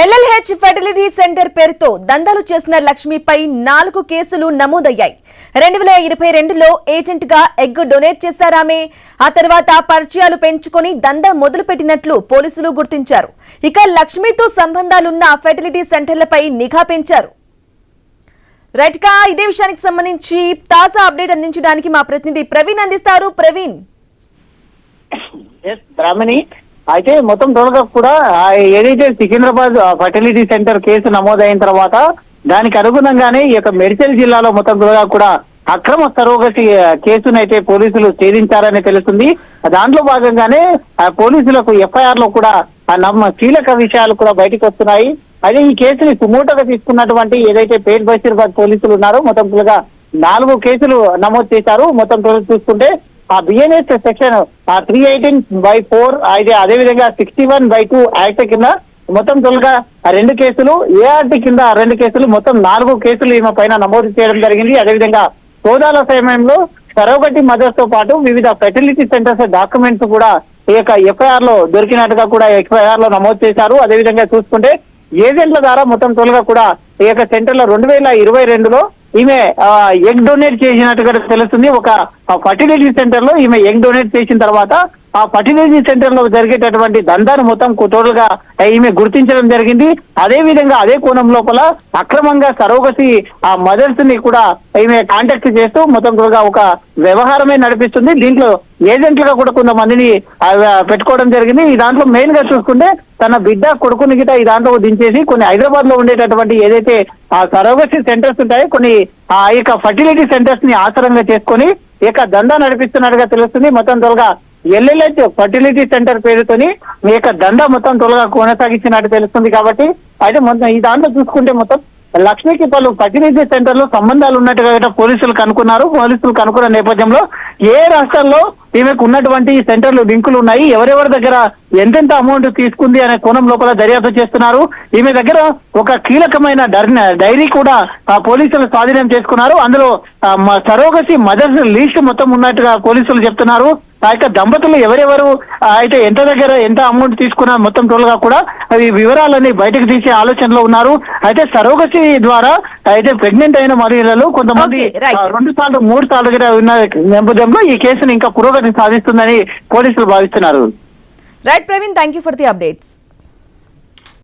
ఎల్ఎల్హెచ్ fertility centre పేరుతో దందాలు చేసిన లక్ష్మిపై 4 కేసులు నమోదయ్యాయి. 2022లో ఏజెంట్ గా ఎగ్ డొనేట్ చేశారామే. ఆ తర్వాత పరిచయాలు పెంచుకొని దందా మొదలుపెట్టినట్లు పోలీసులు గుర్తించారు. ఇక లక్ష్మితో సంబంధాలున్న ఫెర్టిలిటీ సెంటర్లపై నిఘా పెంచారు. రైట్ గా ఇదే విషయానికి సంబంధించి తాజా అప్డేట్ అందించడానికి మా ప్రతినిధి ప్రవీణ్ అందిస్తారు. ప్రవీణ్, బ్రాహ్మణి అయితే మొత్తం టోటల్గా కూడా ఏదైతే సికింద్రాబాద్ ఫర్టిలిటీ సెంటర్ కేసు నమోదైన తర్వాత దానికి అనుగుణంగానే ఈ యొక్క మేడ్చల్ జిల్లాలో మొత్తం టోటల్గా కూడా అక్రమ సరోగసి కేసును అయితే పోలీసులు ఛేదించారని తెలుస్తుంది. దాంట్లో భాగంగానే పోలీసులకు ఎఫ్ఐఆర్ లో కూడా కీలక విషయాలు కూడా బయటకు వస్తున్నాయి. అదే ఈ కేసుని సుమోటోగా తీసుకున్నటువంటి ఏదైతే పేట్ బషీర్బాద్ పోలీసులు ఉన్నారో మొత్తం టోటల్గా 4 కేసులు నమోదు చేశారు. మొత్తం టోటల్ చూసుకుంటే ఆ బిఎన్ఎస్ సెక్షన్ 318/4 అయితే అదేవిధంగా 61/2 యాక్ట్ కింద మొత్తం తొలగా 2 కేసులు, ఏఆర్టీ కింద 2 కేసులు, మొత్తం 4 కేసులు ఈమె పైన నమోదు చేయడం జరిగింది. అదేవిధంగా సోదాల సమయంలో సరోగటి మదర్స్ తో పాటు వివిధ ఫెర్టిలిటీ సెంటర్స్ డాక్యుమెంట్స్ కూడా ఈ యొక్క ఎఫ్ఐఆర్ లో దొరికినట్టుగా కూడా ఎఫ్ఐఆర్ లో నమోదు చేశారు. అదేవిధంగా చూసుకుంటే ఏజెంట్ల ద్వారా మొత్తం తొలగా కూడా ఈ యొక్క సెంటర్ లో 2022లో ఈమె ఎగ్ డొనేట్ చేసినట్టుగా తెలుస్తుంది. ఒక ఫర్టిలిటీ సెంటర్ లో ఈమె ఎగ్ డొనేట్ చేసిన తర్వాత ఆ ఫర్టిలిటీ సెంటర్ లో జరిగేటటువంటి దందాను మొత్తం టోటల్ గా ఈమె గుర్తించడం జరిగింది. అదే విధంగా అదే కోణం లోపల అక్రమంగా సరోగసి ఆ మదర్స్ ని కూడా ఈమె కాంటాక్ట్ చేస్తూ మొత్తం టోటల్ గా ఒక వ్యవహారమే నడిపిస్తుంది. దీంట్లో ఏజెంట్లుగా కూడా కొంతమందిని పెట్టుకోవడం జరిగింది. ఈ దాంట్లో మెయిన్ గా చూసుకుంటే తన బిడ్డ కొడుకుని గిట ఈ దాంట్లో దించేసి కొన్ని హైదరాబాద్ లో ఉండేటటువంటి ఏదైతే ఆ సరోగసి సెంటర్స్ ఉంటాయో కొన్ని ఆ యొక్క ఫర్టిలిటీ సెంటర్స్ ని ఆధారంగా చేసుకొని ఈ యొక్క దందా నడిపిస్తున్నట్టుగా తెలుస్తుంది. మొత్తం త్వరగా ఎల్ఎల్హెచ్ ఫర్టిలిటీ సెంటర్ పేరుతోని మీ యొక్క దందా మొత్తం త్వరగా కొనసాగించినట్టు తెలుస్తుంది. కాబట్టి అయితే మొత్తం ఈ దాంట్లో చూసుకుంటే మొత్తం లక్ష్మికి పలు ఫర్టిలిటీ సెంటర్ లో సంబంధాలు ఉన్నట్టుగా పోలీసులు కనుక్కున్నారు. పోలీసులు కనుక్కున్న నేపథ్యంలో ఏ రాష్ట్రాల్లో ఈమెకు ఉన్నటువంటి సెంటర్లు లింకులు ఉన్నాయి, ఎవరెవరి దగ్గర ఎంతెంత అమౌంట్ తీసుకుంది అనే కోణం లోపల దర్యాప్తు చేస్తున్నారు. ఈమె దగ్గర ఒక కీలకమైన డైరీ కూడా పోలీసులు స్వాధీనం చేసుకున్నారు. అందులో సరోగసి మదర్స్ లిస్ట్ మొత్తం ఉన్నట్టుగా పోలీసులు చెప్తున్నారు. ఆ యొక్క దంపతులు ఎవరెవరు అయితే ఎంత అమౌంట్ తీసుకున్నా మొత్తం టోల్గా కూడా అవి వివరాలన్నీ బయటకు తీసే ఆలోచనలో ఉన్నారు. అయితే సరోగసి ద్వారా అయితే ప్రెగ్నెంట్ అయిన మహిళలు కొంతమంది 2 సార్లు 3 సార్లు ఉన్న నేపథ్యంలో ఈ కేసును ఇంకా పురోగతి సాధిస్తుందని పోలీసులు భావిస్తున్నారు. Right Praveen, thank you for the updates.